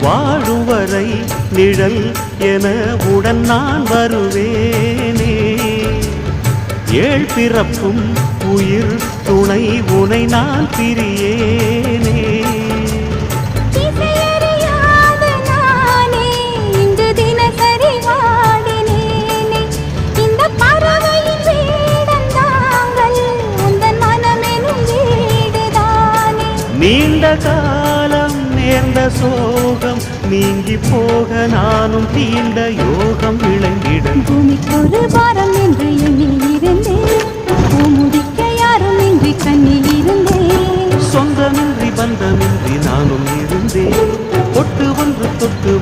வாழும் வரை நிழல் என உடன் நான் வருவேனே. ஏழ் பிறப்பும் உயிர் துணை உனை நான் பிரியேனே. நீண்ட காலம் நேர்ந்த சோகம் நீங்கி போக நானும் தீண்ட யோகம் விளங்கிட. பூமிக்கொரு பாரம் என்று எண்ணில் இருந்தேன், பூமுடிக்க யாரும் இன்றி கண்ணில் இருந்தேன். சொந்தமின்றி பந்தமின்றி நானும் இருந்தேன், ஒட்டு ஒன்று தொட்டு